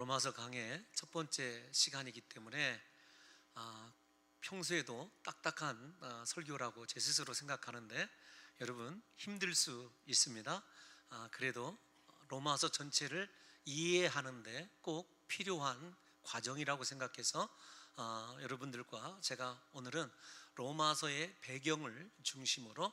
로마서 강의 첫 번째 시간이기 때문에 평소에도 딱딱한 설교라고 제 스스로 생각하는데 여러분 힘들 수 있습니다. 그래도 로마서 전체를 이해하는데 꼭 필요한 과정이라고 생각해서 여러분들과 제가 오늘은 로마서의 배경을 중심으로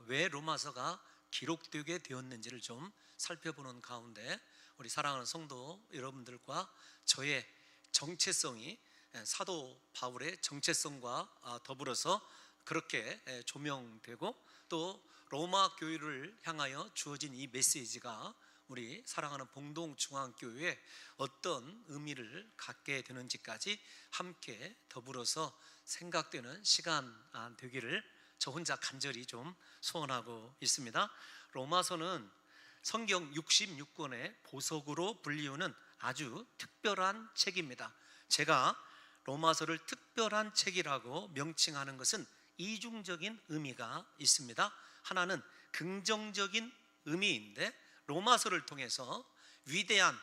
왜 로마서가 기록되게 되었는지를 좀 살펴보는 가운데 우리 사랑하는 성도 여러분들과 저의 정체성이 사도 바울의 정체성과 더불어서 그렇게 조명되고 또 로마 교회를 향하여 주어진 이 메시지가 우리 사랑하는 봉동중앙교회에 어떤 의미를 갖게 되는지까지 함께 더불어서 생각되는 시간 되기를 저 혼자 간절히 좀 소원하고 있습니다. 로마서는 성경 66권의 보석으로 불리우는 아주 특별한 책입니다. 제가 로마서를 특별한 책이라고 명칭하는 것은 이중적인 의미가 있습니다. 하나는 긍정적인 의미인데 로마서를 통해서 위대한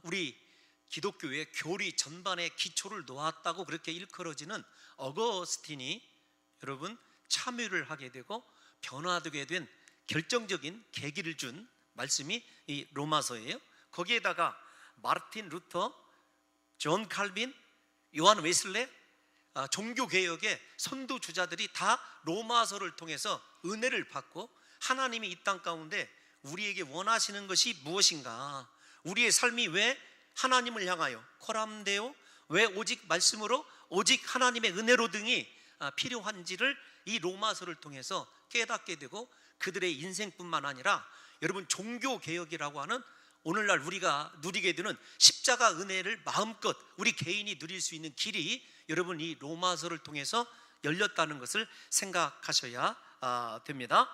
우리 기독교의 교리 전반의 기초를 놓았다고 그렇게 일컬어지는 어거스틴이 여러분 참여를 하게 되고 변화되게 된 결정적인 계기를 준 말씀이 이 로마서예요. 거기에다가 마르틴 루터, 존 칼빈, 요한 웨슬레 종교개혁의 선두주자들이 다 로마서를 통해서 은혜를 받고 하나님이 이 땅 가운데 우리에게 원하시는 것이 무엇인가, 우리의 삶이 왜 하나님을 향하여 코람데오, 왜 오직 말씀으로 오직 하나님의 은혜로 등이 필요한지를 이 로마서를 통해서 깨닫게 되고 그들의 인생뿐만 아니라 여러분 종교개혁이라고 하는 오늘날 우리가 누리게 되는 십자가 은혜를 마음껏 우리 개인이 누릴 수 있는 길이 여러분 이 로마서를 통해서 열렸다는 것을 생각하셔야 됩니다.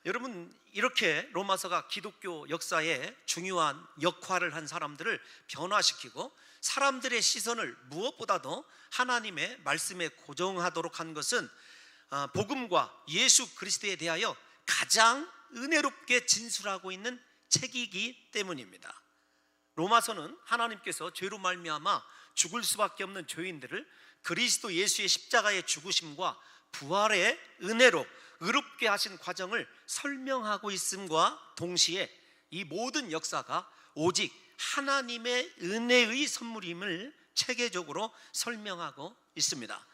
여러분 이렇게 로마서가 기독교 역사에 중요한 역할을 한 사람들을 변화시키고 사람들의 시선을 무엇보다도 하나님의 말씀에 고정하도록 한 것은 복음과 예수 그리스도에 대하여 가장 은혜롭게 진술하고 있는 책이기 때문입니다. 로마서는 하나님께서 죄로 말미암아 죽을 수밖에 없는 죄인들을 그리스도 예수의 십자가의 죽으심과 부활의 은혜로 의롭게 하신 과정을 설명하고 있음과 동시에 이 모든 역사가 오직 하나님의 은혜의 선물임을 체계적으로 설명하고 있습니다.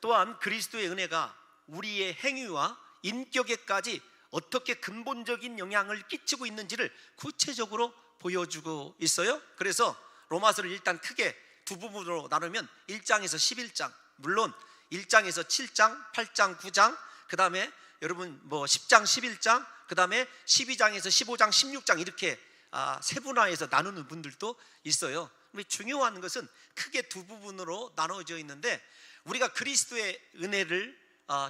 또한 그리스도의 은혜가 우리의 행위와 인격에까지 어떻게 근본적인 영향을 끼치고 있는지를 구체적으로 보여주고 있어요. 그래서 로마서를 일단 크게 두 부분으로 나누면 1장에서 11장, 물론 1장에서 7장, 8장, 9장, 그 다음에 여러분 10장, 11장, 그 다음에 12장에서 15장, 16장 이렇게 세분화해서 나누는 분들도 있어요. 중요한 것은 크게 두 부분으로 나눠져 있는데 우리가 그리스도의 은혜를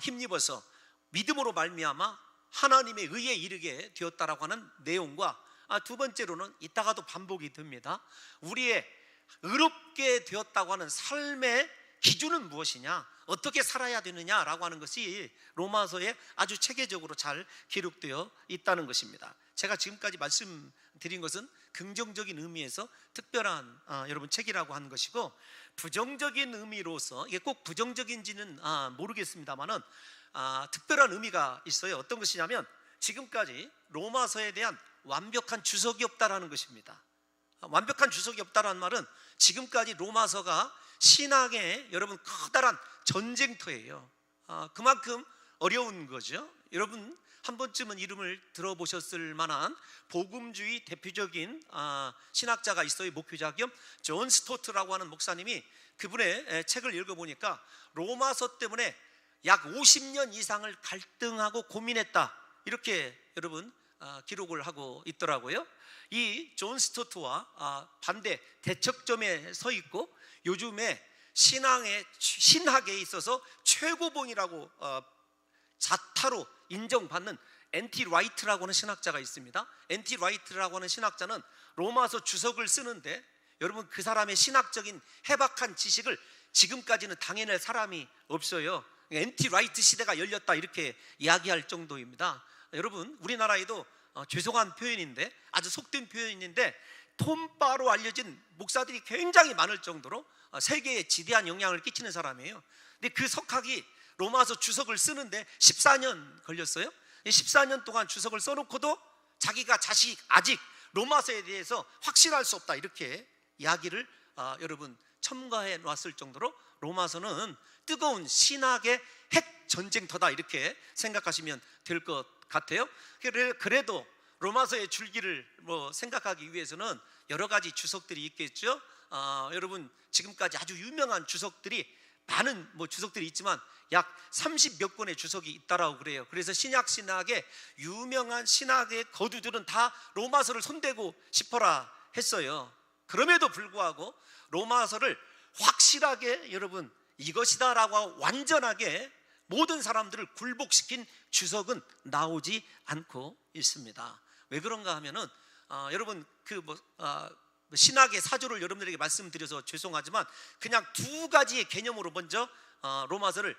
힘입어서 믿음으로 말미암아 하나님의 의에 이르게 되었다라고 하는 내용과 두 번째로는 이따가도 반복이 됩니다. 우리의 의롭게 되었다고 하는 삶의 기준은 무엇이냐, 어떻게 살아야 되느냐라고 하는 것이 로마서에 아주 체계적으로 잘 기록되어 있다는 것입니다. 제가 지금까지 말씀드린 것은 긍정적인 의미에서 특별한 여러분 책이라고 하는 것이고, 부정적인 의미로서 이게 꼭 부정적인지는 모르겠습니다만은 특별한 의미가 있어요. 어떤 것이냐면 지금까지 로마서에 대한 완벽한 주석이 없다라는 것입니다. 완벽한 주석이 없다라는 말은 지금까지 로마서가 신앙의 여러분 커다란 전쟁터예요. 그만큼 어려운 거죠. 여러분 한 번쯤은 이름을 들어보셨을 만한 복음주의 대표적인 신학자가 있어요. 목회자 겸 존 스토트라고 하는 목사님이 그분의 책을 읽어보니까 로마서 때문에 약 50년 이상을 갈등하고 고민했다, 이렇게 여러분 기록을 하고 있더라고요. 이 존 스토트와 반대 대척점에 서 있고 요즘에 신학에 있어서 최고봉이라고 자타로 인정받는 N.T. 라이트라고 하는 신학자가 있습니다. N.T. 라이트라고 하는 신학자는 로마서 주석을 쓰는데 여러분 그 사람의 신학적인 해박한 지식을 지금까지는 당해낼 사람이 없어요. N.T. 라이트 시대가 열렸다 이렇게 이야기할 정도입니다. 여러분 우리나라에도 죄송한 표현인데 아주 속된 표현인데 톰바로 알려진 목사들이 굉장히 많을 정도로 세계에 지대한 영향을 끼치는 사람이에요. 근데 그 석학이 로마서 주석을 쓰는데 14년 걸렸어요. 14년 동안 주석을 써놓고도 자기가 아직 로마서에 대해서 확신할 수 없다, 이렇게 이야기를 여러분 첨가해 놨을 정도로 로마서는 뜨거운 신학의 핵 전쟁터다, 이렇게 생각하시면 될 것 같아요. 그래도 로마서의 줄기를 생각하기 위해서는 여러 가지 주석들이 있겠죠. 여러분 지금까지 아주 유명한 주석들이 많은 주석들이 있지만 약 30몇 권의 주석이 있다라고 그래요. 그래서 신약신학의 유명한 신학의 거두들은 다 로마서를 손대고 싶어라 했어요. 그럼에도 불구하고 로마서를 확실하게 여러분 이것이다라고 완전하게 모든 사람들을 굴복시킨 주석은 나오지 않고 있습니다. 왜 그런가 하면은 여러분 신학의 사조를 여러분들에게 말씀드려서 죄송하지만 그냥 두 가지의 개념으로 먼저 로마서를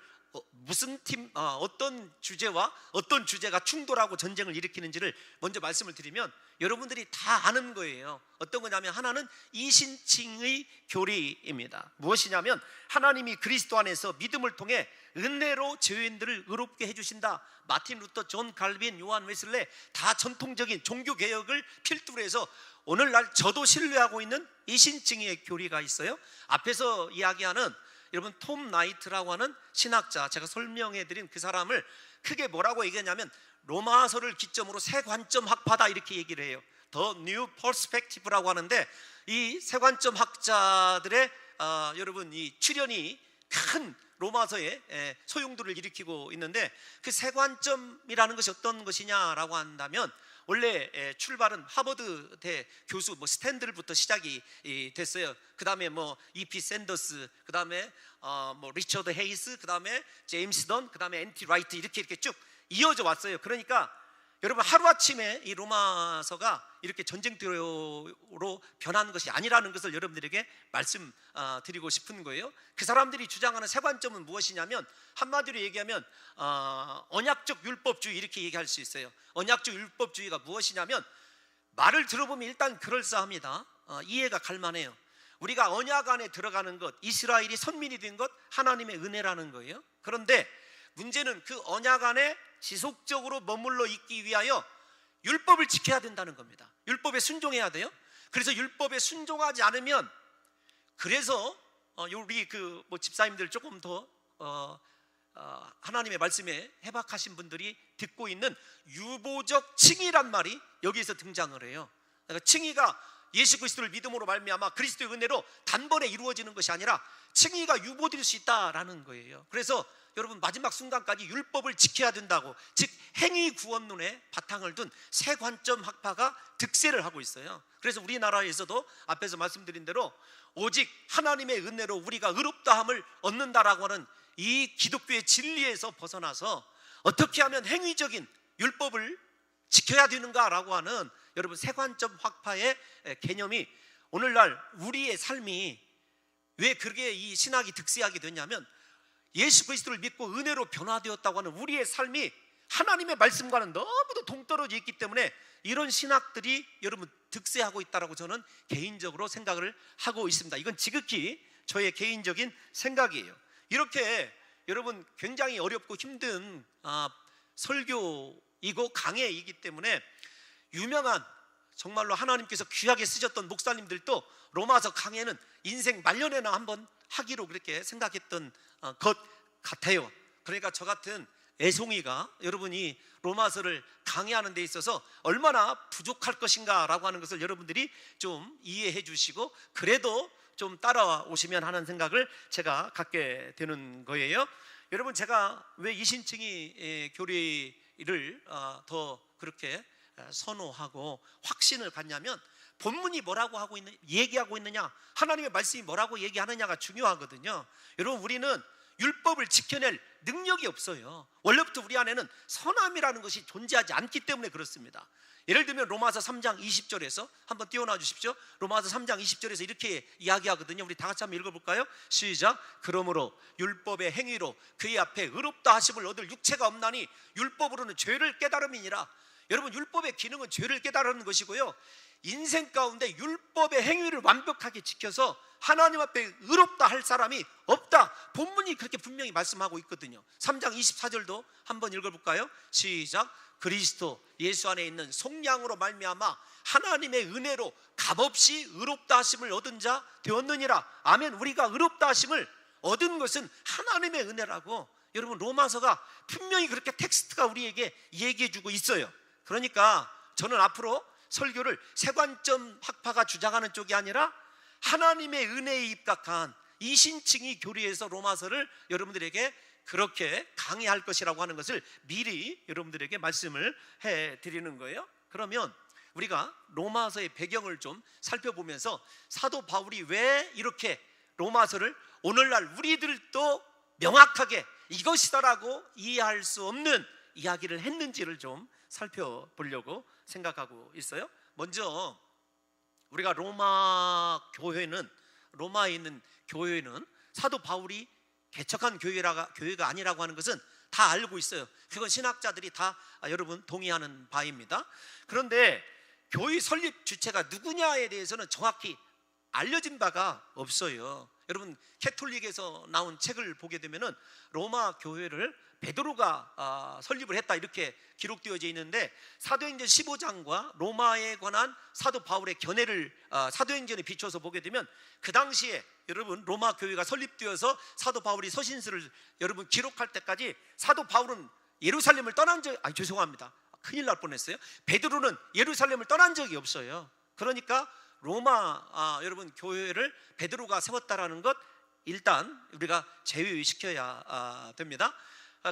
어떤 주제와 어떤 주제가 충돌하고 전쟁을 일으키는지를 먼저 말씀을 드리면 여러분들이 다 아는 거예요. 어떤 거냐면 하나는 이신칭의 교리입니다. 무엇이냐면 하나님이 그리스도 안에서 믿음을 통해 은혜로 죄인들을 의롭게 해주신다. 마틴 루터, 존 칼빈, 요한 웨슬레 다 전통적인 종교개혁을 필두로 해서 오늘날 저도 신뢰하고 있는 이신칭의 교리가 있어요. 앞에서 이야기하는 여러분 톰 나이트라고 하는 신학자, 제가 설명해 드린 그 사람을 크게 뭐라고 얘기했냐면 로마서를 기점으로 새 관점 학파다, 이렇게 얘기를 해요. The New Perspective라고 하는데 이 새 관점 학자들의 여러분 이 출현이 큰 로마서에 소용돌이를 일으키고 있는데 그 새 관점이라는 것이 어떤 것이냐라고 한다면 원래 출발은 하버드대 교수 스탠들부터 시작이 됐어요. 그 다음에 E.P. 샌더스, 그 다음에 리처드 헤이스, 그 다음에 제임스 던, 그 다음에 N.T. 라이트, 이렇게 쭉 이어져 왔어요. 그러니까 여러분 하루아침에 이 로마서가 이렇게 전쟁터로 변한 것이 아니라는 것을 여러분들에게 말씀드리고 싶은 거예요. 그 사람들이 주장하는 새 관점은 무엇이냐면 한마디로 얘기하면 언약적 율법주의, 이렇게 얘기할 수 있어요. 언약적 율법주의가 무엇이냐면 말을 들어보면 일단 그럴싸합니다. 이해가 갈만해요. 우리가 언약 안에 들어가는 것, 이스라엘이 선민이 된 것, 하나님의 은혜라는 거예요. 그런데 문제는 그 언약 안에 지속적으로 머물러 있기 위하여 율법을 지켜야 된다는 겁니다. 율법에 순종해야 돼요. 그래서 율법에 순종하지 않으면, 그래서 우리 집사님들 조금 더 하나님의 말씀에 해박하신 분들이 듣고 있는 유보적 칭의란 말이 여기에서 등장을 해요. 그러니까 칭의가 예수 그리스도를 믿음으로 말미암아 그리스도의 은혜로 단번에 이루어지는 것이 아니라 칭의가 유보될 수 있다라는 거예요. 그래서 여러분 마지막 순간까지 율법을 지켜야 된다고, 즉 행위 구원론에 바탕을 둔 새 관점 학파가 득세를 하고 있어요. 그래서 우리나라에서도 앞에서 말씀드린 대로 오직 하나님의 은혜로 우리가 의롭다함을 얻는다라고 하는 이 기독교의 진리에서 벗어나서 어떻게 하면 행위적인 율법을 지켜야 되는가라고 하는 여러분 새 관점 학파의 개념이 오늘날 우리의 삶이 왜 그렇게 이 신학이 득세하게 됐냐면 예수 그리스도를 믿고 은혜로 변화되었다고 하는 우리의 삶이 하나님의 말씀과는 너무도 동떨어져 있기 때문에 이런 신학들이 여러분 득세하고 있다고 저는 개인적으로 생각을 하고 있습니다. 이건 지극히 저의 개인적인 생각이에요. 이렇게 여러분 굉장히 어렵고 힘든 설교이고 강해이기 때문에 유명한 정말로 하나님께서 귀하게 쓰셨던 목사님들도 로마서 강해는 인생 말년에나 한번 하기로 그렇게 생각했던 것 같아요. 그러니까 저 같은 애송이가 여러분이 로마서를 강의하는 데 있어서 얼마나 부족할 것인가 라고 하는 것을 여러분들이 좀 이해해 주시고 그래도 좀 따라오시면 하는 생각을 제가 갖게 되는 거예요. 여러분 제가 왜 이신칭의 교리를 더 그렇게 선호하고 확신을 갖냐면 본문이 뭐라고 얘기하고 있느냐, 하나님의 말씀이 뭐라고 얘기하느냐가 중요하거든요. 여러분 우리는 율법을 지켜낼 능력이 없어요. 원래부터 우리 안에는 선함이라는 것이 존재하지 않기 때문에 그렇습니다. 예를 들면 로마서 3장 20절에서 한번 띄워놔 주십시오. 로마서 3장 20절에서 이렇게 이야기하거든요. 우리 다 같이 한번 읽어볼까요? 시작. 그러므로 율법의 행위로 그의 앞에 의롭다 하심을 얻을 육체가 없나니 율법으로는 죄를 깨달음이니라. 여러분 율법의 기능은 죄를 깨달는 것이고요, 인생 가운데 율법의 행위를 완벽하게 지켜서 하나님 앞에 의롭다 할 사람이 없다. 본문이 그렇게 분명히 말씀하고 있거든요. 3장 24절도 한번 읽어볼까요? 시작. 그리스도 예수 안에 있는 속량으로 말미암아 하나님의 은혜로 값없이 의롭다 하심을 얻은 자 되었느니라. 아멘. 우리가 의롭다 하심을 얻은 것은 하나님의 은혜라고, 여러분 로마서가 분명히 그렇게 텍스트가 우리에게 얘기해 주고 있어요. 그러니까 저는 앞으로 설교를 세관점 학파가 주장하는 쪽이 아니라 하나님의 은혜에 입각한 이신층이 교리에서 로마서를 여러분들에게 그렇게 강의할 것이라고 하는 것을 미리 여러분들에게 말씀을 해드리는 거예요. 그러면 우리가 로마서의 배경을 좀 살펴보면서 사도 바울이 왜 이렇게 로마서를 오늘날 우리들도 명확하게 이것이다라고 이해할 수 없는 이야기를 했는지를 좀 살펴보려고 생각하고 있어요. 먼저 우리가 로마에 있는 교회는 사도 바울이 개척한 교회가 아니라고 하는 것은 다 알고 있어요. 그건 신학자들이 다 여러분 동의하는 바입니다. 그런데 교회 설립 주체가 누구냐에 대해서는 정확히 알려진 바가 없어요. 여러분 캐톨릭에서 나온 책을 보게 되면은 로마 교회를 베드로가 설립을 했다 이렇게 기록되어져 있는데, 사도행전 15장과 로마에 관한 사도 바울의 견해를 사도행전에 비춰서 보게 되면 그 당시에 여러분 로마 교회가 설립되어서 사도 바울이 서신서를 여러분 기록할 때까지 사도 바울은 예루살렘을 떠난 죄송합니다. 큰일 날 뻔했어요. 베드로는 예루살렘을 떠난 적이 없어요. 그러니까 로마 여러분 교회를 베드로가 세웠다라는 것 일단 우리가 제외시켜야 됩니다.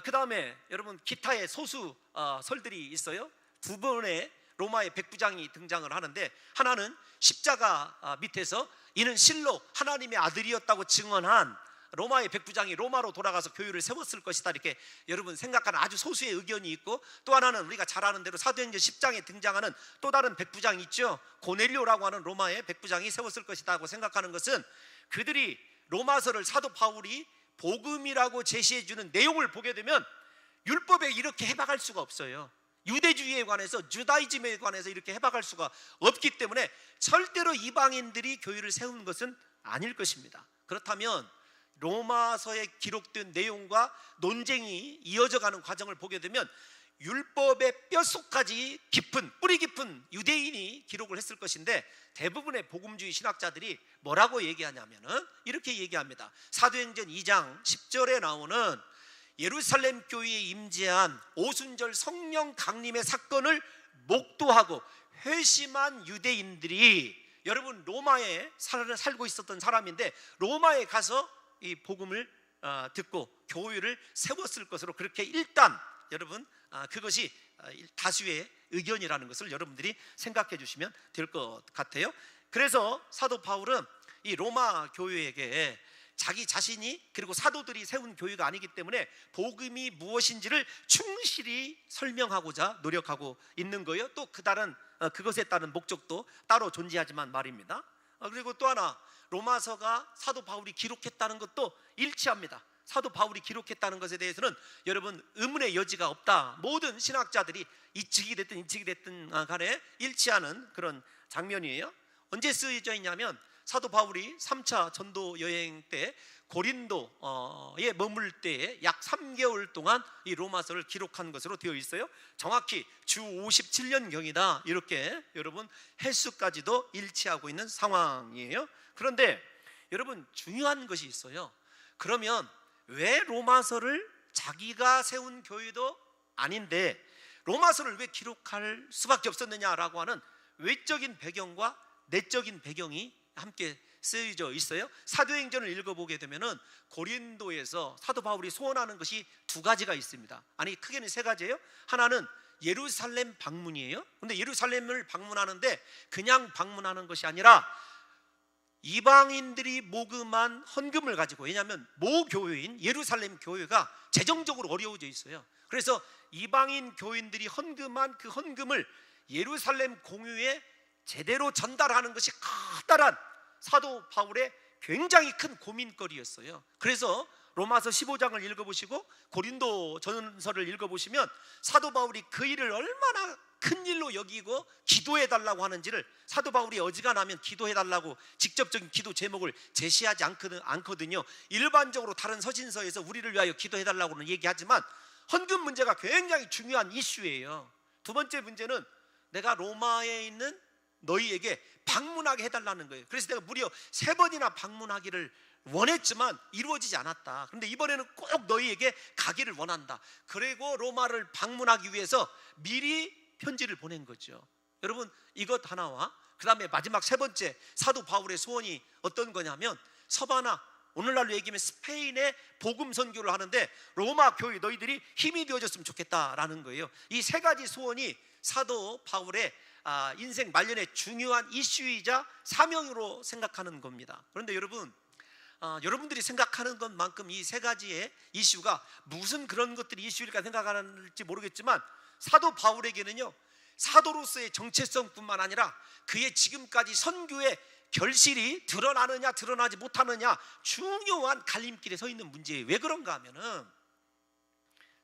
그 다음에 여러분 기타의 소수 설들이 있어요. 두 번의 로마의 백부장이 등장을 하는데, 하나는 십자가 밑에서 이는 실로 하나님의 아들이었다고 증언한 로마의 백부장이 로마로 돌아가서 교회를 세웠을 것이다 이렇게 여러분 생각하는 아주 소수의 의견이 있고, 또 하나는 우리가 잘 아는 대로 사도행전 10장에 등장하는 또 다른 백부장이 있죠. 고넬료라고 하는 로마의 백부장이 세웠을 것이다 고 생각하는 것은, 그들이 로마서를 사도 바울이 복음이라고 제시해주는 내용을 보게 되면 율법에 이렇게 해박할 수가 없어요. 유대주의에 관해서, 주다이즘에 관해서 이렇게 해박할 수가 없기 때문에 절대로 이방인들이 교회를 세운 것은 아닐 것입니다. 그렇다면 로마서에 기록된 내용과 논쟁이 이어져가는 과정을 보게 되면 율법의 뼛속까지 깊은, 뿌리 깊은 유대인이 기록을 했을 것인데, 대부분의 복음주의 신학자들이 뭐라고 얘기하냐면은 이렇게 얘기합니다. 사도행전 2장 10절에 나오는 예루살렘 교회에 임재한 오순절 성령 강림의 사건을 목도하고 회심한 유대인들이, 여러분 로마에 살고 있었던 사람인데 로마에 가서 이 복음을 듣고 교회를 세웠을 것으로 그렇게 일단 여러분 그것이 다수의 의견이라는 것을 여러분들이 생각해 주시면 될 것 같아요. 그래서 사도 바울은 이 로마 교회에게 자기 자신이 그리고 사도들이 세운 교회가 아니기 때문에 복음이 무엇인지를 충실히 설명하고자 노력하고 있는 거예요. 또 그것에 따른 목적도 따로 존재하지만 말입니다. 그리고 또 하나, 로마서가 사도 바울이 기록했다는 것도 일치합니다. 사도 바울이 기록했다는 것에 대해서는 여러분 의문의 여지가 없다. 모든 신학자들이 이측이 됐든 간에 일치하는 그런 장면이에요. 언제 쓰여져 있냐면 사도 바울이 3차 전도 여행 때 고린도에 머물 때에 약 3개월 동안 이 로마서를 기록한 것으로 되어 있어요. 정확히 주 57년경이다 이렇게 여러분 횟수까지도 일치하고 있는 상황이에요. 그런데 여러분 중요한 것이 있어요. 그러면 왜 로마서를 자기가 세운 교회도 아닌데 로마서를 왜 기록할 수밖에 없었느냐라고 하는 외적인 배경과 내적인 배경이 함께 쓰여져 있어요. 사도행전을 읽어보게 되면은 고린도에서 사도 바울이 소원하는 것이 두 가지가 있습니다. 아니 크게는 세 가지예요. 하나는 예루살렘 방문이에요. 근데 예루살렘을 방문하는데 그냥 방문하는 것이 아니라 이방인들이 모금한 헌금을 가지고, 왜냐하면 모 교회인 예루살렘 교회가 재정적으로 어려워져 있어요. 그래서 이방인 교인들이 헌금한 그 헌금을 예루살렘 공유에 제대로 전달하는 것이 커다란 사도 바울의 굉장히 큰 고민거리였어요. 그래서 로마서 15장을 읽어보시고 고린도 전서를 읽어보시면 사도 바울이 그 일을 얼마나 큰일로 여기고 기도해달라고 하는지를 사도 바울이 어지간하면 기도해달라고 직접적인 기도 제목을 제시하지 않거든요. 일반적으로 다른 서신서에서 우리를 위하여 기도해달라고는 얘기하지만 헌금 문제가 굉장히 중요한 이슈예요. 두 번째 문제는 내가 로마에 있는 너희에게 방문하게 해달라는 거예요. 그래서 내가 무려 3번이나 방문하기를 원했지만 이루어지지 않았다. 그런데 이번에는 꼭 너희에게 가기를 원한다. 그리고 로마를 방문하기 위해서 미리 편지를 보낸 거죠. 여러분, 이것 하나와 그 다음에 마지막 3번째 사도 바울의 소원이 어떤 거냐면 서바나, 오늘날로 얘기하면 스페인에 복음 선교를 하는데 로마 교회 너희들이 힘이 되어줬으면 좋겠다라는 거예요. 이 3가지 소원이 사도 바울의 인생 말년의 중요한 이슈이자 사명으로 생각하는 겁니다. 그런데 여러분, 여러분들이 생각하는 것만큼 이 3가지의 이슈가 무슨 그런 것들이 이슈일까 생각하는지 모르겠지만 사도 바울에게는요, 사도로서의 정체성뿐만 아니라 그의 지금까지 선교의 결실이 드러나느냐 드러나지 못하느냐 중요한 갈림길에 서 있는 문제예요. 왜 그런가 하면은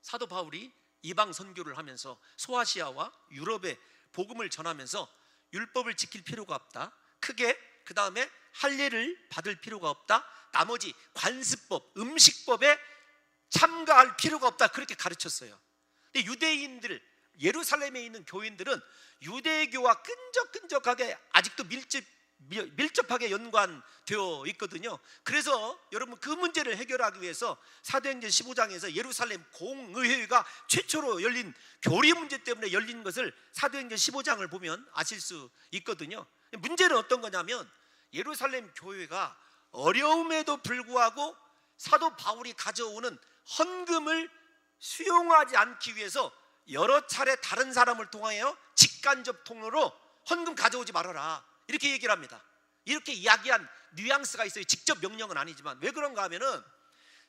사도 바울이 이방 선교를 하면서 소아시아와 유럽에 복음을 전하면서 율법을 지킬 필요가 없다. 크게 그 다음에 할례를 받을 필요가 없다. 나머지 관습법, 음식법에 참가할 필요가 없다. 그렇게 가르쳤어요. 근데 유대인들, 예루살렘에 있는 교인들은 유대교와 끈적끈적하게 아직도 밀접하게 연관되어 있거든요. 그래서 여러분 그 문제를 해결하기 위해서 사도행전 15장에서 예루살렘 공의회가 최초로 열린 교리 문제 때문에 열린 것을 사도행전 15장을 보면 아실 수 있거든요. 문제는 어떤 거냐면 예루살렘 교회가 어려움에도 불구하고 사도 바울이 가져오는 헌금을 수용하지 않기 위해서 여러 차례 다른 사람을 통하여 직간접 통로로 헌금 가져오지 말아라 이렇게 얘기를 합니다. 이렇게 이야기한 뉘앙스가 있어요. 직접 명령은 아니지만. 왜 그런가 하면은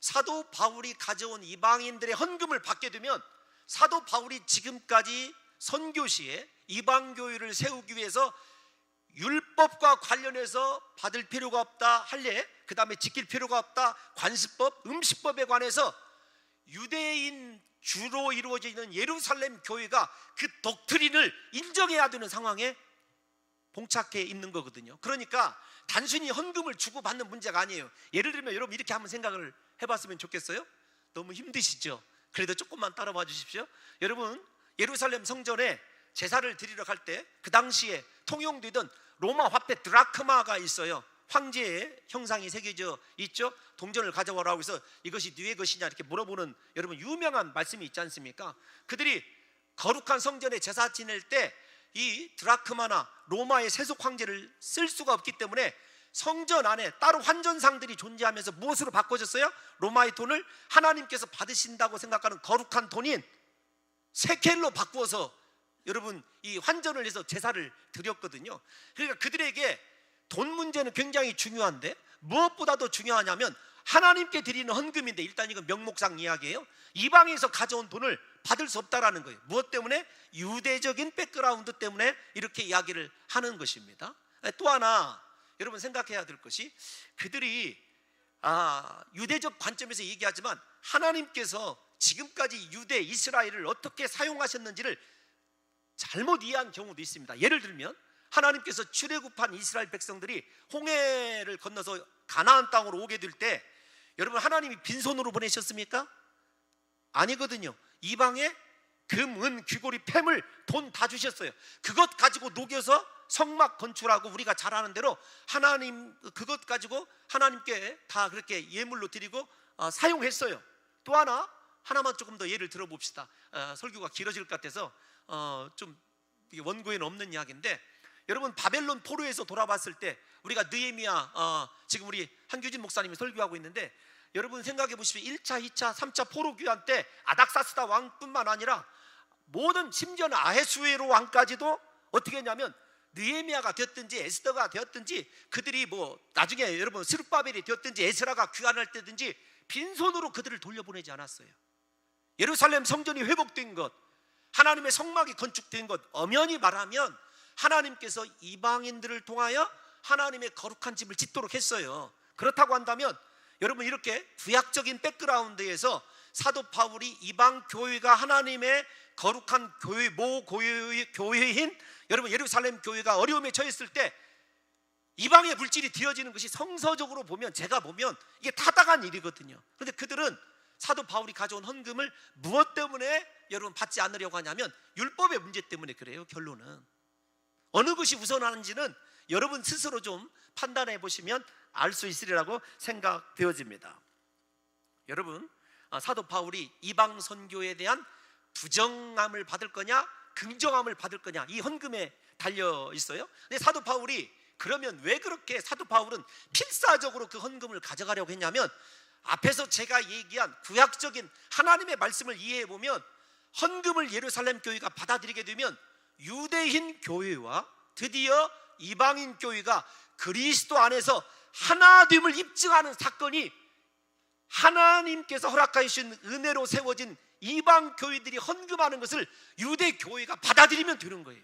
사도 바울이 가져온 이방인들의 헌금을 받게 되면 사도 바울이 지금까지 선교 시에 이방교회를 세우기 위해서 율법과 관련해서 받을 필요가 없다, 할례, 그 다음에 지킬 필요가 없다, 관습법, 음식법에 관해서 유대인 주로 이루어지는 예루살렘 교회가 그 독트린을 인정해야 되는 상황에 봉착해 있는 거거든요. 그러니까 단순히 헌금을 주고받는 문제가 아니에요. 예를 들면 여러분 이렇게 한번 생각을 해봤으면 좋겠어요. 너무 힘드시죠? 그래도 조금만 따라와 주십시오. 여러분, 예루살렘 성전에 제사를 드리러 갈 때 그 당시에 통용되던 로마 화폐 드라크마가 있어요. 황제의 형상이 새겨져 있죠. 동전을 가져와라고 해서 이것이 누구의 것이냐 이렇게 물어보는 여러분 유명한 말씀이 있지 않습니까? 그들이 거룩한 성전에 제사 지낼 때 이 드라크마나 로마의 세속 황제를 쓸 수가 없기 때문에 성전 안에 따로 환전상들이 존재하면서 무엇으로 바꿔졌어요? 로마의 돈을 하나님께서 받으신다고 생각하는 거룩한 돈인 세켈로 바꾸어서 여러분 이 환전을 해서 제사를 드렸거든요. 그러니까 그들에게 돈 문제는 굉장히 중요한데 무엇보다도 중요하냐면 하나님께 드리는 헌금인데, 일단 이건 명목상 이야기예요. 이방에서 가져온 돈을 받을 수 없다라는 거예요. 무엇 때문에? 유대적인 백그라운드 때문에 이렇게 이야기를 하는 것입니다. 또 하나 여러분 생각해야 될 것이, 그들이 유대적 관점에서 얘기하지만 하나님께서 지금까지 유대 이스라엘을 어떻게 사용하셨는지를 잘못 이해한 경우도 있습니다. 예를 들면 하나님께서 출애굽한 이스라엘 백성들이 홍해를 건너서 가나안 땅으로 오게 될 때 여러분 하나님이 빈손으로 보내셨습니까? 아니거든요. 이방에 금, 은, 귀고리, 폐물, 돈 다 주셨어요. 그것 가지고 녹여서 성막 건축하고 우리가 잘 아는 대로 하나님 그것 가지고 하나님께 다 그렇게 예물로 드리고 사용했어요. 또 하나만 조금 더 예를 들어봅시다. 설교가 길어질 것 같아서 좀 원고에는 없는 이야기인데, 여러분 바벨론 포로에서 돌아왔을 때 우리가 느헤미야 지금 우리 한규진 목사님이 설교하고 있는데, 여러분 생각해 보십시오. 1차, 2차, 3차 포로 귀환 때 아닥사스다 왕뿐만 아니라 모든 심지어는 아헤수에로 왕까지도 어떻게 했냐면 느헤미야가 되었든지 에스더가 되었든지 그들이 뭐 나중에 여러분 스룹바벨이 되었든지 에스라가 귀환할 때든지 빈손으로 그들을 돌려보내지 않았어요. 예루살렘 성전이 회복된 것, 하나님의 성막이 건축된 것, 엄연히 말하면 하나님께서 이방인들을 통하여 하나님의 거룩한 집을 짓도록 했어요. 그렇다고 한다면 여러분 이렇게 구약적인 백그라운드에서 사도 바울이 이방 교회가 하나님의 거룩한 교회, 교회인 여러분 예루살렘 교회가 어려움에 처했을 때 이방의 물질이 드려지는 것이 성서적으로 보면, 제가 보면 이게 타당한 일이거든요. 그런데 그들은 사도 바울이 가져온 헌금을 무엇 때문에 여러분 받지 않으려고 하냐면 율법의 문제 때문에 그래요. 결론은 어느 것이 우선하는지는 여러분 스스로 좀 판단해 보시면 알 수 있으리라고 생각되어집니다. 여러분, 사도 바울이 이방 선교에 대한 부정함을 받을 거냐 긍정함을 받을 거냐, 이 헌금에 달려 있어요. 근데 사도 바울이 그러면 왜 그렇게 사도 바울은 필사적으로 그 헌금을 가져가려고 했냐면, 앞에서 제가 얘기한 구약적인 하나님의 말씀을 이해해 보면 헌금을 예루살렘 교회가 받아들이게 되면 유대인 교회와 드디어 이방인 교회가 그리스도 안에서 하나됨을 입증하는 사건이, 하나님께서 허락하여 주신 은혜로 세워진 이방 교회들이 헌금하는 것을 유대 교회가 받아들이면 되는 거예요.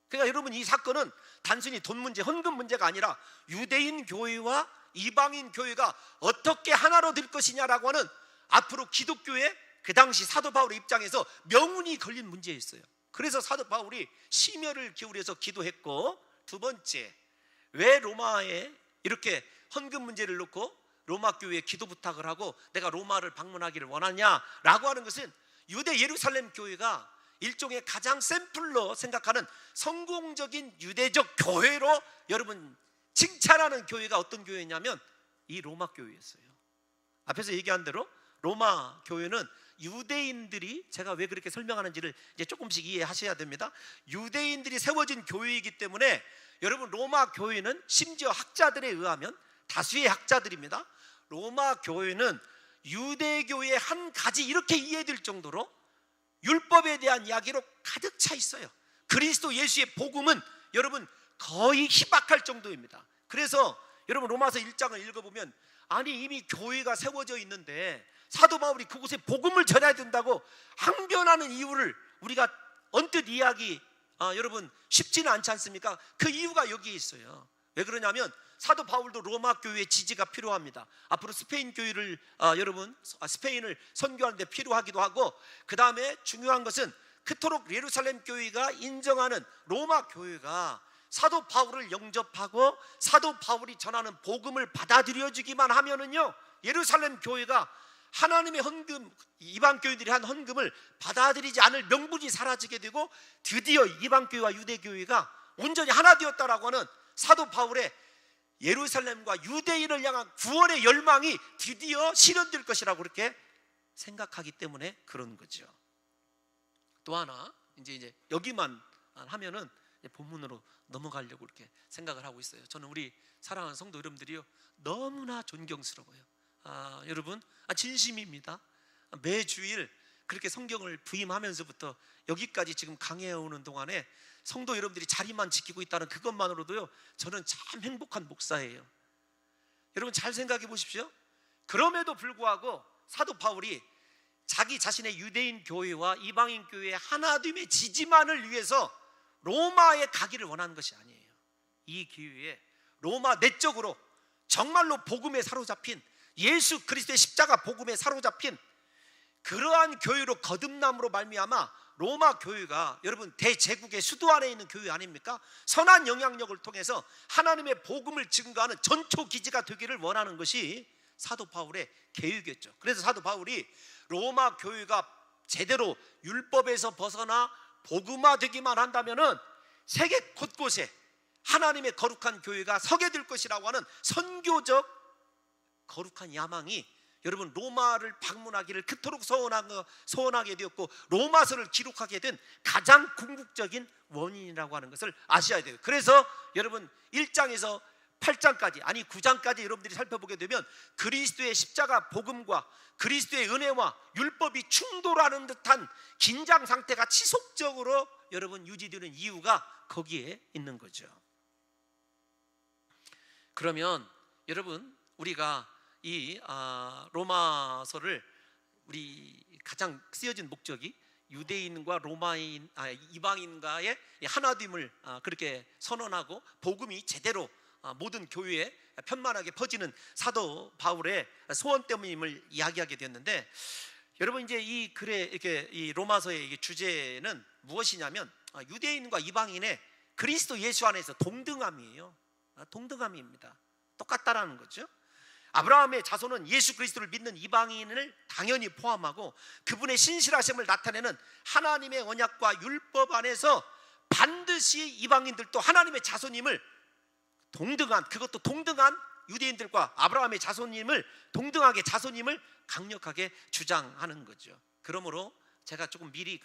그러니까 여러분, 이 사건은 단순히 돈 문제, 헌금 문제가 아니라 유대인 교회와 이방인 교회가 어떻게 하나로 될 것이냐라고 하는, 앞으로 기독교의 그 당시 사도 바울의 입장에서 명운이 걸린 문제였어요. 그래서 사도 바울이 심혈을 기울여서 기도했고, 두 번째, 왜 로마에 이렇게 헌금 문제를 놓고 로마 교회에 기도 부탁을 하고 내가 로마를 방문하기를 원하냐라고 하는 것은, 유대 예루살렘 교회가 일종의 가장 샘플로 생각하는 성공적인 유대적 교회로 여러분 칭찬하는 교회가 어떤 교회냐면 이 로마 교회였어요. 앞에서 얘기한 대로 로마 교회는 유대인들이, 제가 왜 그렇게 설명하는지를 이제 조금씩 이해하셔야 됩니다. 유대인들이 세워진 교회이기 때문에 여러분, 로마 교회는 심지어 학자들에 의하면, 다수의 학자들입니다, 로마 교회는 유대교의 한 가지 이렇게 이해될 정도로 율법에 대한 이야기로 가득 차 있어요. 그리스도 예수의 복음은 여러분 거의 희박할 정도입니다. 그래서 여러분 로마서 1장을 읽어보면, 아니 이미 교회가 세워져 있는데 사도 바울이 그곳에 복음을 전해야 된다고 항변하는 이유를 우리가 언뜻 이해하기 여러분 쉽지는 않지 않습니까? 그 이유가 여기에 있어요. 왜 그러냐면 사도 바울도 로마 교회의 지지가 필요합니다. 앞으로 스페인 교회를 스페인을 선교하는 데 필요하기도 하고, 그 다음에 중요한 것은 그토록 예루살렘 교회가 인정하는 로마 교회가 사도 바울을 영접하고 사도 바울이 전하는 복음을 받아들여주기만 하면은요, 예루살렘 교회가 하나님의 헌금, 이방 교회들이 한 헌금을 받아들이지 않을 명분이 사라지게 되고, 드디어 이방 교회와 유대 교회가 온전히 하나 되었다라고 하는 사도 바울의 예루살렘과 유대인을 향한 구원의 열망이 드디어 실현될 것이라고 그렇게 생각하기 때문에 그런 거죠. 또 하나, 이제 여기만 하면은 본문으로 넘어가려고 이렇게 생각을 하고 있어요. 저는 우리 사랑하는 성도 여러분들이요, 너무나 존경스러워요. 여러분, 진심입니다. 매주일 그렇게 성경을 부임하면서부터 여기까지 지금 강해해 오는 동안에 성도 여러분들이 자리만 지키고 있다는 그것만으로도요, 저는 참 행복한 목사예요. 여러분 잘 생각해 보십시오. 그럼에도 불구하고 사도 바울이 자기 자신의 유대인 교회와 이방인 교회의 하나됨의 지지만을 위해서 로마에 가기를 원하는 것이 아니에요. 이 기회에 로마 내적으로 정말로 복음에 사로잡힌, 예수 그리스도의 십자가 복음에 사로잡힌 그러한 교회로 거듭남으로 말미암아 로마 교회가 여러분 대제국의 수도 안에 있는 교회 아닙니까? 선한 영향력을 통해서 하나님의 복음을 증거하는 전초 기지가 되기를 원하는 것이 사도 바울의 계획이었죠. 그래서 사도 바울이 로마 교회가 제대로 율법에서 벗어나 복음화되기만 한다면은 세계 곳곳에 하나님의 거룩한 교회가 서게 될 것이라고 하는 선교적 거룩한 야망이 여러분 로마를 방문하기를 그토록 소원하게 되었고, 로마서를 기록하게 된 가장 궁극적인 원인이라고 하는 것을 아셔야 돼요. 그래서 여러분 1장에서 8장까지, 아니 9장까지 여러분들이 살펴보게 되면 그리스도의 십자가 복음과 그리스도의 은혜와 율법이 충돌하는 듯한 긴장 상태가 지속적으로 여러분 유지되는 이유가 거기에 있는 거죠. 그러면 여러분, 우리가 이 로마서를 우리 가장 쓰여진 목적이 유대인과 로마인, 이방인과의 하나됨을 그렇게 선언하고 복음이 제대로 모든 교회에 편만하게 퍼지는 사도 바울의 소원 때문임을 이야기하게 됐는데, 여러분 이제 이 글에 이렇게 이 로마서의 이게 주제는 무엇이냐면 유대인과 이방인의 그리스도 예수 안에서 동등함이에요. 동등함입니다. 똑같다라는 거죠. 아브라함의 자손은 예수 그리스도를 믿는 이방인을 당연히 포함하고 그분의 신실하심을 나타내는 하나님의 언약과 율법 안에서 반드시 이방인들도 하나님의 자손임을 동등한, 그것도 동등한 유대인들과 아브라함의 자손임을 동등하게 자손임을 강력하게 주장하는 거죠. 그러므로 제가 조금 미리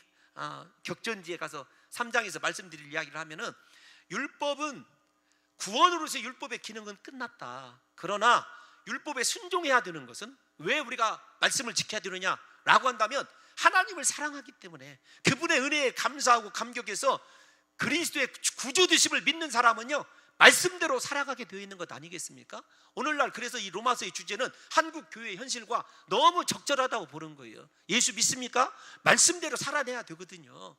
격전지에 가서 3장에서 말씀드릴 이야기를 하면은 율법은 구원으로서의 율법의 기능은 끝났다. 그러나 율법에 순종해야 되는 것은 왜 우리가 말씀을 지켜야 되느냐라고 한다면 하나님을 사랑하기 때문에 그분의 은혜에 감사하고 감격해서 그리스도의 구주 되심을 믿는 사람은요 말씀대로 살아가게 되어 있는 것 아니겠습니까? 오늘날 그래서 이 로마서의 주제는 한국 교회의 현실과 너무 적절하다고 보는 거예요. 예수 믿습니까? 말씀대로 살아내야 되거든요.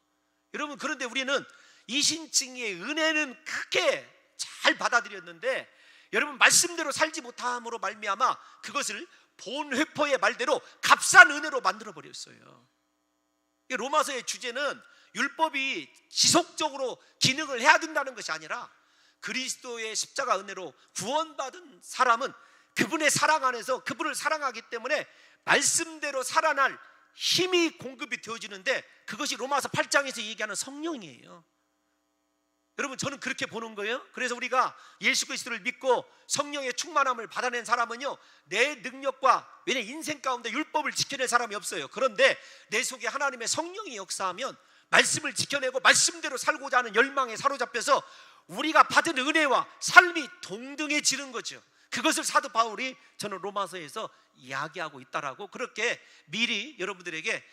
여러분, 그런데 우리는 이신칭의 은혜는 크게 잘 받아들였는데 여러분 말씀대로 살지 못함으로 말미암아 그것을 본회퍼의 말대로 값싼 은혜로 만들어 버렸어요. 로마서의 주제는 율법이 지속적으로 기능을 해야 된다는 것이 아니라 그리스도의 십자가 은혜로 구원받은 사람은 그분의 사랑 안에서 그분을 사랑하기 때문에 말씀대로 살아날 힘이 공급이 되어지는데 그것이 로마서 8장에서 얘기하는 성령이에요. 여러분, 저는 그렇게 보는 거예요. 그래서 우리가 예수 그리스도를 믿고 성령의 충만함을 받아낸 사람은요 내 능력과, 왜냐 인생 가운데 율법을 지켜낼 사람이 없어요. 그런데 내 속에 하나님의 성령이 역사하면 말씀을 지켜내고 말씀대로 살고자 하는 열망에 사로잡혀서 우리가 받은 은혜와 삶이 동등해지는 거죠. 그것을 사도 바울이 저는 로마서에서 이야기하고 있다라고 그렇게 미리 여러분들에게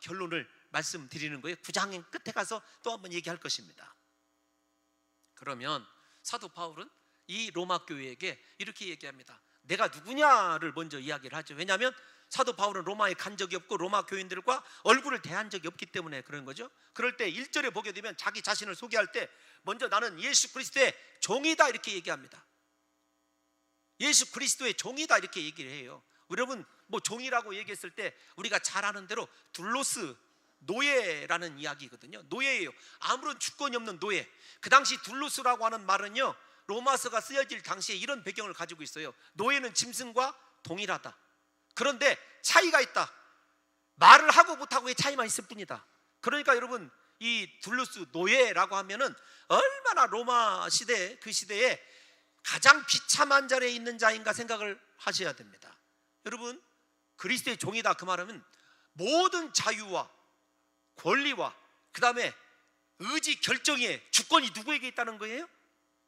결론을 말씀드리는 거예요. 9장 끝에 가서 또 한번 얘기할 것입니다. 그러면 사도 바울은 이 로마 교회에게 이렇게 얘기합니다. 내가 누구냐를 먼저 이야기를 하죠. 왜냐하면 사도 바울은 로마에 간 적이 없고 로마 교인들과 얼굴을 대한 적이 없기 때문에 그런 거죠. 그럴 때 1절에 보게 되면 자기 자신을 소개할 때 먼저 나는 예수 그리스도의 종이다 이렇게 얘기합니다. 예수 그리스도의 종이다 이렇게 얘기를 해요. 여러분, 뭐 종이라고 얘기했을 때 우리가 잘 아는 대로 둘로스, 노예라는 이야기거든요. 노예예요. 아무런 주권이 없는 노예. 그 당시 둘로스라고 하는 말은요 로마서가 쓰여질 당시에 이런 배경을 가지고 있어요. 노예는 짐승과 동일하다. 그런데 차이가 있다. 말을 하고 못하고의 차이만 있을 뿐이다. 그러니까 여러분, 이 둘로스 노예라고 하면은 얼마나 로마 시대, 그 시대에 가장 비참한 자리에 있는 자인가 생각을 하셔야 됩니다. 여러분, 그리스도의 종이다 그 말은 모든 자유와 권리와 그 다음에 의지 결정의 주권이 누구에게 있다는 거예요?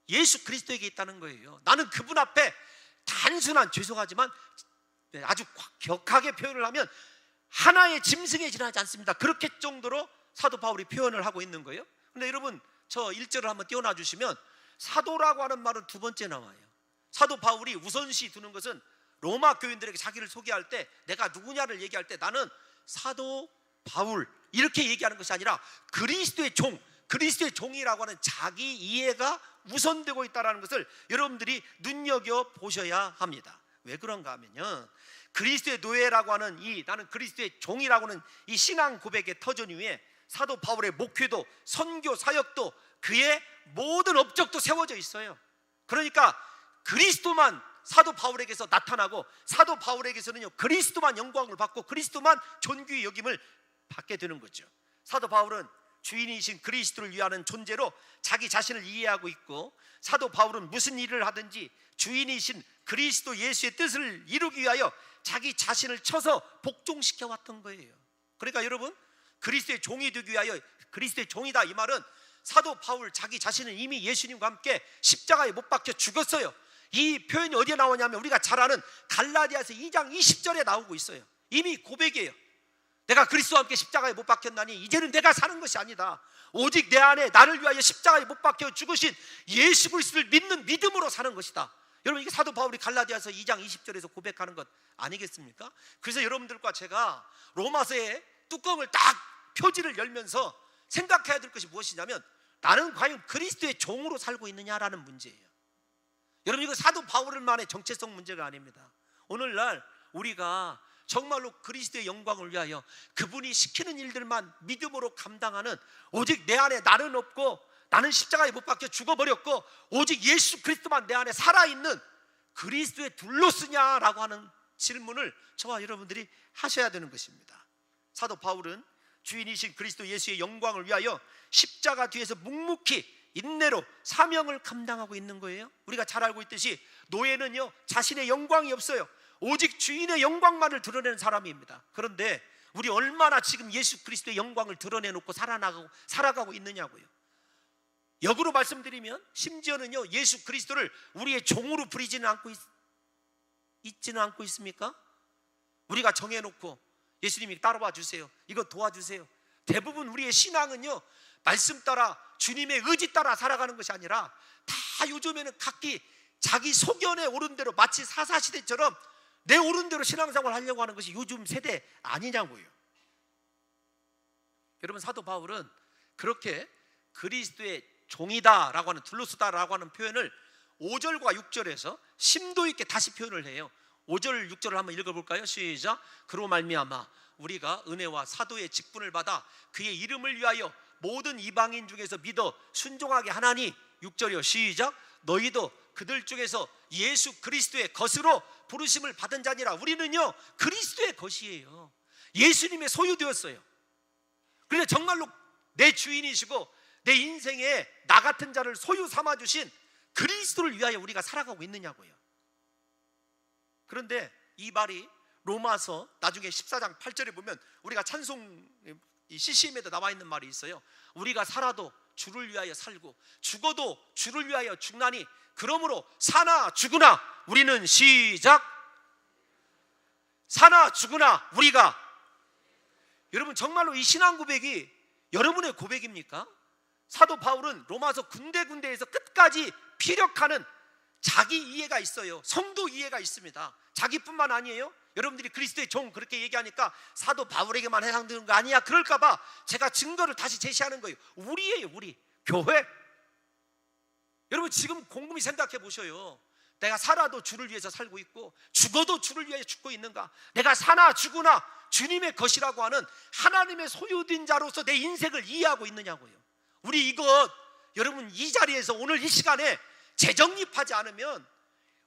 예수 그리스도에게 있다는 거예요. 나는 그분 앞에 단순한, 죄송하지만 아주 격하게 표현을 하면 하나의 짐승에 지나지 않습니다. 그렇게 정도로 사도 바울이 표현을 하고 있는 거예요. 근데 여러분, 저 1절을 한번 띄워놔 주시면 사도라고 하는 말은 두 번째 나와요. 사도 바울이 우선시 두는 것은 로마 교인들에게 자기를 소개할 때 내가 누구냐를 얘기할 때 나는 사도 바울 이렇게 얘기하는 것이 아니라 그리스도의 종, 그리스도의 종이라고 하는 자기 이해가 우선되고 있다는 것을 여러분들이 눈여겨보셔야 합니다. 왜 그런가 하면요, 그리스도의 노예라고 하는 나는 그리스도의 종이라고 하는 이 신앙 고백의 터전 위에 사도 바울의 목회도 선교 사역도 그의 모든 업적도 세워져 있어요. 그러니까 그리스도만 사도 바울에게서 나타나고 사도 바울에게서는요 그리스도만 영광을 받고 그리스도만 존귀의 여김을 받게 되는 거죠. 사도 바울은 주인이신 그리스도를 위하는 존재로 자기 자신을 이해하고 있고, 사도 바울은 무슨 일을 하든지 주인이신 그리스도 예수의 뜻을 이루기 위하여 자기 자신을 쳐서 복종시켜 왔던 거예요. 그러니까 여러분, 그리스도의 종이 되기 위하여 그리스도의 종이다 이 말은 사도 바울 자기 자신은 이미 예수님과 함께 십자가에 못 박혀 죽었어요. 이 표현이 어디에 나오냐면 우리가 잘 아는 갈라디아서 2장 20절에 나오고 있어요. 이미 고백이에요. 내가 그리스도와 함께 십자가에 못 박혔나니 이제는 내가 사는 것이 아니다. 오직 내 안에 나를 위하여 십자가에 못 박혀 죽으신 예수 그리스도를 믿는 믿음으로 사는 것이다. 여러분, 이게 사도 바울이 갈라디아서 2장 20절에서 고백하는 것 아니겠습니까? 그래서 여러분들과 제가 로마서의 뚜껑을 딱 표지를 열면서 생각해야 될 것이 무엇이냐면 나는 과연 그리스도의 종으로 살고 있느냐라는 문제예요. 여러분, 이거 사도 바울만의 정체성 문제가 아닙니다. 오늘날 우리가 정말로 그리스도의 영광을 위하여 그분이 시키는 일들만 믿음으로 감당하는, 오직 내 안에 나는 없고 나는 십자가에 못 박혀 죽어버렸고 오직 예수 그리스도만 내 안에 살아있는 그리스도의 둘로쓰냐라고 하는 질문을 저와 여러분들이 하셔야 되는 것입니다. 사도 바울은 주인이신 그리스도 예수의 영광을 위하여 십자가 뒤에서 묵묵히 인내로 사명을 감당하고 있는 거예요. 우리가 잘 알고 있듯이 노예는요 자신의 영광이 없어요. 오직 주인의 영광만을 드러내는 사람입니다. 그런데 우리 얼마나 지금 예수 그리스도의 영광을 드러내놓고 살아가고 있느냐고요. 역으로 말씀드리면 심지어는요 예수 그리스도를 우리의 종으로 부리지는 있지는 않고 있습니까? 우리가 정해놓고 예수님이 따라와 주세요, 이거 도와주세요. 대부분 우리의 신앙은요 말씀 따라 주님의 의지 따라 살아가는 것이 아니라 다 요즘에는 각기 자기 소견에 오른 대로, 마치 사사시대처럼 내 오른 대로 신앙생활을 하려고 하는 것이 요즘 세대 아니냐고요. 여러분, 사도 바울은 그렇게 그리스도의 종이다라고 하는, 둘로쓰다라고 하는 표현을 5절과 6절에서 심도 있게 다시 표현을 해요. 5절 6절을 한번 읽어볼까요? 시작. 그로 말미암아 우리가 은혜와 사도의 직분을 받아 그의 이름을 위하여 모든 이방인 중에서 믿어 순종하게 하나니. 6절이요. 시작. 너희도 그들 중에서 예수 그리스도의 것으로 부르심을 받은 자니라. 우리는요 그리스도의 것이에요. 예수님의 소유되었어요. 그런데 정말로 내 주인이시고 내 인생에 나 같은 자를 소유 삼아주신 그리스도를 위하여 우리가 살아가고 있느냐고요. 그런데 이 말이 로마서 나중에 14장 8절에 보면 우리가 찬송 CCM에도 나와 있는 말이 있어요. 우리가 살아도 주를 위하여 살고 죽어도 주를 위하여 죽나니 그러므로 사나 죽으나 우리는, 시작, 사나 죽으나 우리가. 여러분, 정말로 이 신앙 고백이 여러분의 고백입니까? 사도 바울은 로마서 군데군데에서 끝까지 피력하는 자기 이해가 있어요. 성도 이해가 있습니다. 자기뿐만 아니에요. 여러분들이 그리스도의 종 그렇게 얘기하니까 사도 바울에게만 해당되는 거 아니야 그럴까봐 제가 증거를 다시 제시하는 거예요. 우리예요, 우리 교회. 여러분, 지금 곰곰이 생각해 보셔요. 내가 살아도 주를 위해서 살고 있고 죽어도 주를 위해 죽고 있는가? 내가 사나 죽으나 주님의 것이라고 하는 하나님의 소유된 자로서 내 인생을 이해하고 있느냐고요. 우리 이것, 여러분, 이 자리에서 오늘 이 시간에 재정립하지 않으면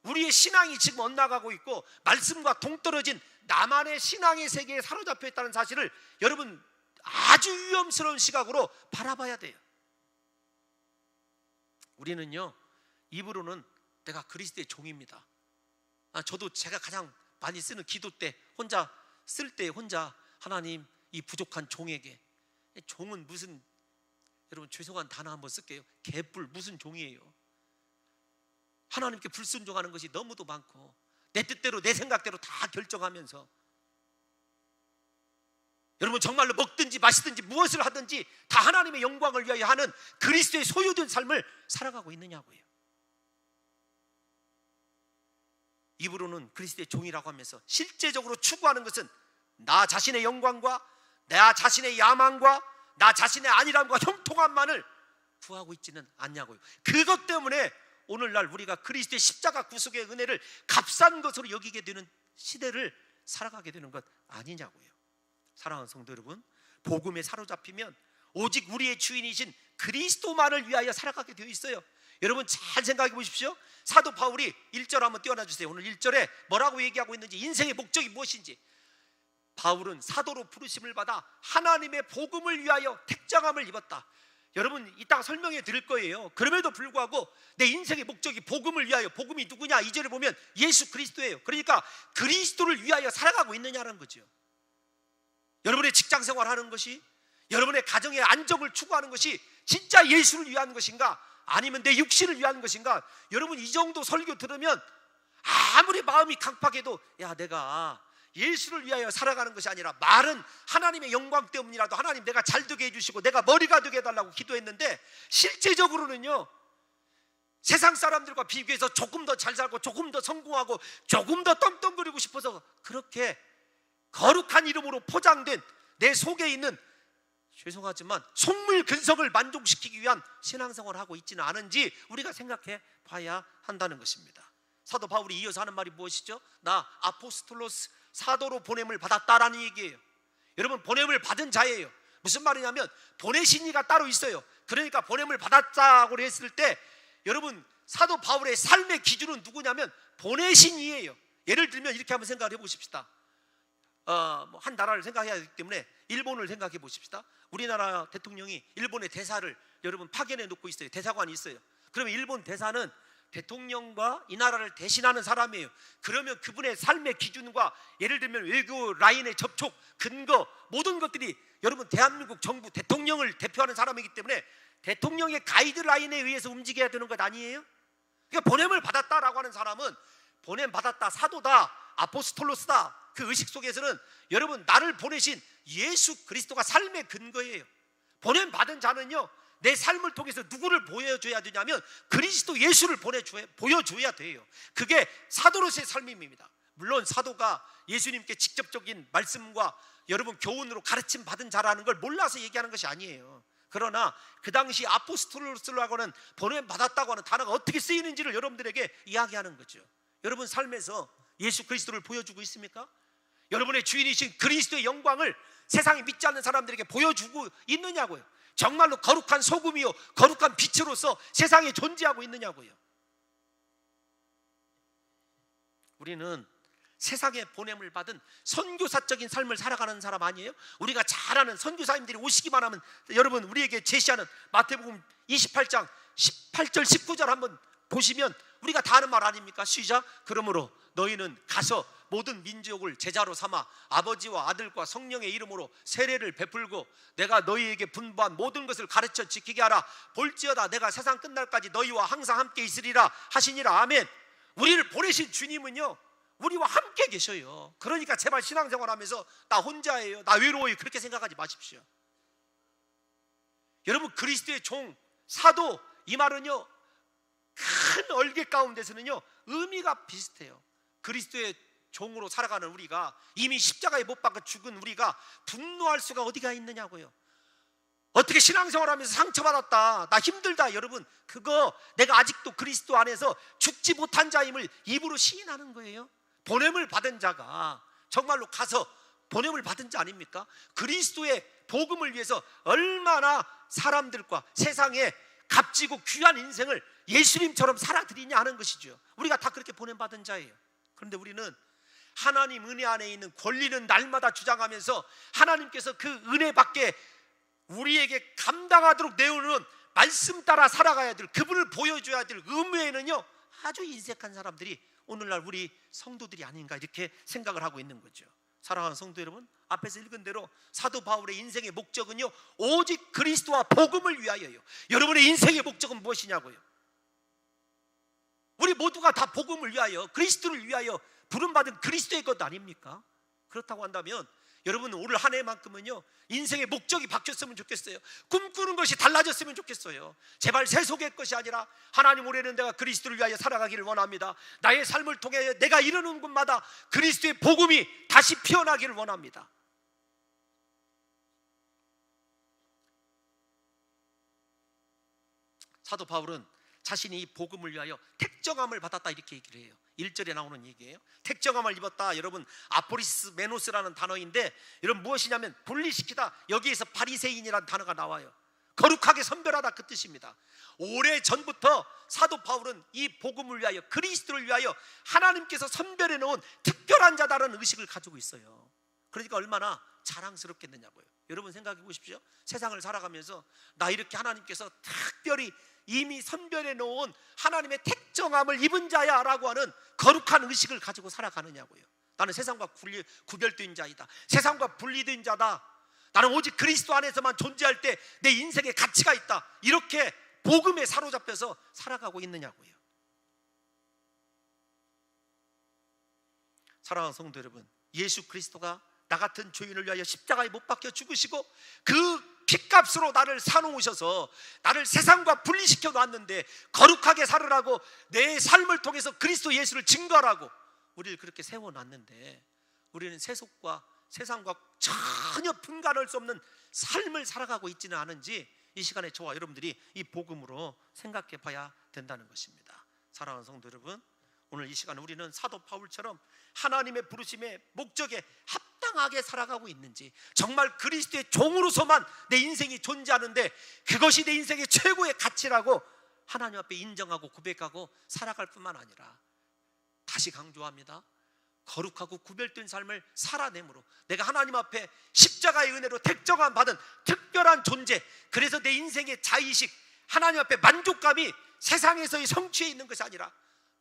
우리의 신앙이 지금 엇나가고 있고 말씀과 동떨어진 나만의 신앙의 세계에 사로잡혀 있다는 사실을 여러분 아주 위험스러운 시각으로 바라봐야 돼요. 우리는요 입으로는 내가 그리스도의 종입니다. 저도 제가 가장 많이 쓰는 기도 때 혼자 쓸 때 혼자 하나님, 이 부족한 종에게. 종은 무슨, 여러분 죄송한 단어 한번 쓸게요. 개뿔, 무슨 종이에요? 하나님께 불순종하는 것이 너무도 많고 내 뜻대로 내 생각대로 다 결정하면서 여러분 정말로 먹든지 마시든지 무엇을 하든지 다 하나님의 영광을 위하여 하는 그리스도의 소유된 삶을 살아가고 있느냐고요. 입으로는 그리스도의 종이라고 하면서 실제적으로 추구하는 것은 나 자신의 영광과 나 자신의 야망과 나 자신의 안일함과 형통함만을 구하고 있지는 않냐고요. 그것 때문에 오늘날 우리가 그리스도의 십자가 구속의 은혜를 값싼 것으로 여기게 되는 시대를 살아가게 되는 것 아니냐고요. 사랑하는 성도 여러분, 복음에 사로잡히면 오직 우리의 주인이신 그리스도만을 위하여 살아가게 되어 있어요. 여러분 잘 생각해 보십시오. 사도 바울이 1절 한번 띄워놔 주세요. 오늘 1절에 뭐라고 얘기하고 있는지, 인생의 목적이 무엇인지. 바울은 사도로 부르심을 받아 하나님의 복음을 위하여 택정함을 입었다. 여러분 이따가 설명해 드릴 거예요. 그럼에도 불구하고 내 인생의 목적이 복음을 위하여, 복음이 누구냐? 2절을 보면 예수 그리스도예요. 그러니까 그리스도를 위하여 살아가고 있느냐는 거죠. 여러분의 직장생활 하는 것이, 여러분의 가정의 안정을 추구하는 것이 진짜 예수를 위한 것인가? 아니면 내 육신을 위한 것인가? 여러분 이 정도 설교 들으면 아무리 마음이 강팍해도 야, 내가 예수를 위하여 살아가는 것이 아니라 말은 하나님의 영광 때문이라도 하나님 내가 잘 되게 해주시고 내가 머리가 되게 해달라고 기도했는데 실제적으로는요 세상 사람들과 비교해서 조금 더 잘 살고 조금 더 성공하고 조금 더 떵떵거리고 싶어서 그렇게 거룩한 이름으로 포장된 내 속에 있는, 죄송하지만 속물 근성을 만족시키기 위한 신앙생활을 하고 있지는 않은지 우리가 생각해 봐야 한다는 것입니다. 사도 바울이 이어서 하는 말이 무엇이죠? 나 아포스톨로스 사도로 보냄을 받았다라는 얘기예요. 여러분, 보냄을 받은 자예요. 무슨 말이냐면 보내신 이가 따로 있어요. 그러니까 보냄을 받았다고 했을 때 여러분, 사도 바울의 삶의 기준은 누구냐면 보내신 이예요. 예를 들면 이렇게 한번 생각을 해보십시다. 한 나라를 생각해야 하기 때문에 일본을 생각해 보십시다. 우리나라 대통령이 일본의 대사를 여러분 파견해 놓고 있어요. 대사관이 있어요. 그러면 일본 대사는 대통령과 이 나라를 대신하는 사람이에요. 그러면 그분의 삶의 기준과 예를 들면 외교 라인의 접촉, 근거, 모든 것들이 여러분 대한민국 정부 대통령을 대표하는 사람이기 때문에 대통령의 가이드라인에 의해서 움직여야 되는 것 아니에요? 그러니까 보냄을 받았다라고 하는 사람은 보냄 받았다, 사도다, 아포스톨로스다, 그 의식 속에서는 여러분 나를 보내신 예수 그리스도가 삶의 근거예요. 보냄 받은 자는요, 내 삶을 통해서 누구를 보여줘야 되냐면 그리스도 예수를 보여줘야 돼요. 그게 사도로서의 삶입니다. 물론 사도가 예수님께 직접적인 말씀과 여러분 교훈으로 가르침 받은 자라는 걸 몰라서 얘기하는 것이 아니에요. 그러나 그 당시 아포스톨로스라고 하는 보냄 받았다고 하는 단어가 어떻게 쓰이는지를 여러분들에게 이야기하는 거죠. 여러분 삶에서 예수 그리스도를 보여주고 있습니까? 여러분의 주인이신 그리스도의 영광을 세상에 믿지 않는 사람들에게 보여주고 있느냐고요. 정말로 거룩한 소금이요 거룩한 빛으로서 세상에 존재하고 있느냐고요. 우리는 세상에 보냄을 받은 선교사적인 삶을 살아가는 사람 아니에요? 우리가 잘 아는 선교사님들이 오시기만 하면 여러분 우리에게 제시하는 마태복음 28장 18절 19절 한번 보시면 우리가 다 아는 말 아닙니까? 시작. 그러므로 너희는 가서 모든 민족을 제자로 삼아 아버지와 아들과 성령의 이름으로 세례를 베풀고 내가 너희에게 분부한 모든 것을 가르쳐 지키게 하라. 볼지어다 내가 세상 끝날까지 너희와 항상 함께 있으리라 하시니라. 아멘. 우리를 보내신 주님은요 우리와 함께 계셔요. 그러니까 제발 신앙생활하면서 나 혼자예요, 나 외로워요, 그렇게 생각하지 마십시오. 여러분 그리스도의 종, 사도, 이 말은요 큰 얼개 가운데서는요 의미가 비슷해요. 그리스도의 종으로 살아가는 우리가, 이미 십자가에 못 박아 죽은 우리가 분노할 수가 어디가 있느냐고요. 어떻게 신앙생활하면서 상처받았다, 나 힘들다, 여러분 그거 내가 아직도 그리스도 안에서 죽지 못한 자임을 입으로 시인하는 거예요. 보냄을 받은 자가 정말로 가서 보냄을 받은 자 아닙니까? 그리스도의 복음을 위해서 얼마나 사람들과 세상에 값지고 귀한 인생을 예수님처럼 살아드리냐 하는 것이죠. 우리가 다 그렇게 보냄받은 자예요. 그런데 우리는 하나님 은혜 안에 있는 권리는 날마다 주장하면서 하나님께서 그 은혜 밖에 우리에게 감당하도록 내오는 말씀 따라 살아가야 될, 그분을 보여줘야 될 의무에는요 아주 인색한 사람들이 오늘날 우리 성도들이 아닌가 이렇게 생각을 하고 있는 거죠. 사랑하는 성도 여러분, 앞에서 읽은 대로 사도 바울의 인생의 목적은요 오직 그리스도와 복음을 위하여요. 여러분의 인생의 목적은 무엇이냐고요? 우리 모두가 다 복음을 위하여, 그리스도를 위하여 부름받은 그리스도의 것 아닙니까? 그렇다고 한다면 여러분 올 한 해만큼은요 인생의 목적이 바뀌었으면 좋겠어요. 꿈꾸는 것이 달라졌으면 좋겠어요. 제발 세속의 것이 아니라 하나님, 올해는 내가 그리스도를 위하여 살아가기를 원합니다. 나의 삶을 통해 내가 이르는 곳마다 그리스도의 복음이 다시 피어나기를 원합니다. 사도 바울은 자신이 이 복음을 위하여 택정함을 받았다 이렇게 얘기를 해요. 1절에 나오는 얘기예요. 택정함을 입었다. 여러분 아포리스 메노스라는 단어인데 여러분 무엇이냐면 분리시키다. 여기에서 바리새인이라는 단어가 나와요. 거룩하게 선별하다 그 뜻입니다. 오래전부터 사도 바울은 이 복음을 위하여, 그리스도를 위하여 하나님께서 선별해 놓은 특별한 자다라는 의식을 가지고 있어요. 그러니까 얼마나 자랑스럽겠느냐고요. 여러분 생각해 보십시오. 세상을 살아가면서 나 이렇게 하나님께서 특별히 이미 선별해 놓은 하나님의 택정함을 입은 자야 라고 하는 거룩한 의식을 가지고 살아가느냐고요. 나는 세상과 구별된 자이다, 세상과 분리된 자다, 나는 오직 그리스도 안에서만 존재할 때 내 인생에 가치가 있다, 이렇게 복음에 사로잡혀서 살아가고 있느냐고요. 사랑하는 성도 여러분, 예수 그리스도가 나 같은 죄인을 위하여 십자가에 못 박혀 죽으시고 그 핏값으로 나를 사놓으셔서 나를 세상과 분리시켜 놨는데 거룩하게 살으라고, 내 삶을 통해서 그리스도 예수를 증거하라고 우리를 그렇게 세워놨는데 우리는 세속과 세상과 전혀 분간할 수 없는 삶을 살아가고 있지는 않은지 이 시간에 저와 여러분들이 이 복음으로 생각해 봐야 된다는 것입니다. 사랑하는 성도 여러분, 오늘 이 시간 우리는 사도 바울처럼 하나님의 부르심의 목적에 합당하게 살아가고 있는지, 정말 그리스도의 종으로서만 내 인생이 존재하는데 그것이 내 인생의 최고의 가치라고 하나님 앞에 인정하고 고백하고 살아갈 뿐만 아니라, 다시 강조합니다, 거룩하고 구별된 삶을 살아내므로 내가 하나님 앞에 십자가의 은혜로 택정함 받은 특별한 존재, 그래서 내 인생의 자의식, 하나님 앞에 만족감이 세상에서의 성취에 있는 것이 아니라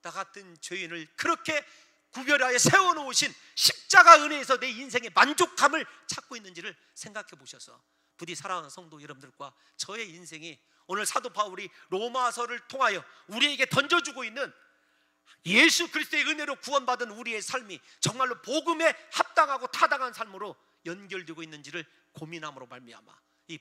나 같은 죄인을 그렇게 구별하여 세워놓으신 십자가 은혜에서 내 인생의 만족감을 찾고 있는지를 생각해 보셔서, 부디 사랑하는 성도 여러분들과 저의 인생이 오늘 사도 바울이 로마서를 통하여 우리에게 던져주고 있는 예수 그리스도의 은혜로 구원받은 우리의 삶이 정말로 복음에 합당하고 타당한 삶으로 연결되고 있는지를 고민함으로 말미암아 이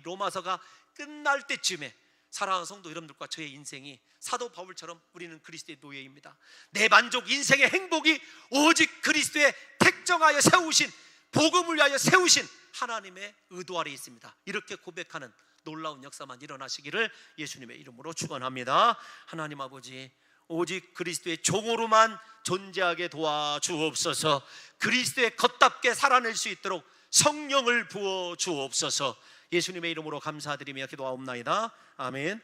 로마서가 끝날 때쯤에 사랑하는 성도 여러분들과 저의 인생이 사도 바울처럼 우리는 그리스도의 노예입니다. 내 만족, 인생의 행복이 오직 그리스도의 택정하여 세우신, 복음을 위하여 세우신 하나님의 의도 아래 있습니다. 이렇게 고백하는 놀라운 역사만 일어나시기를 예수님의 이름으로 축원합니다. 하나님 아버지, 오직 그리스도의 종으로만 존재하게 도와주옵소서. 그리스도의 겉답게 살아낼 수 있도록 성령을 부어 주옵소서. 예수님의 이름으로 감사드리며 기도하옵나이다. 아멘.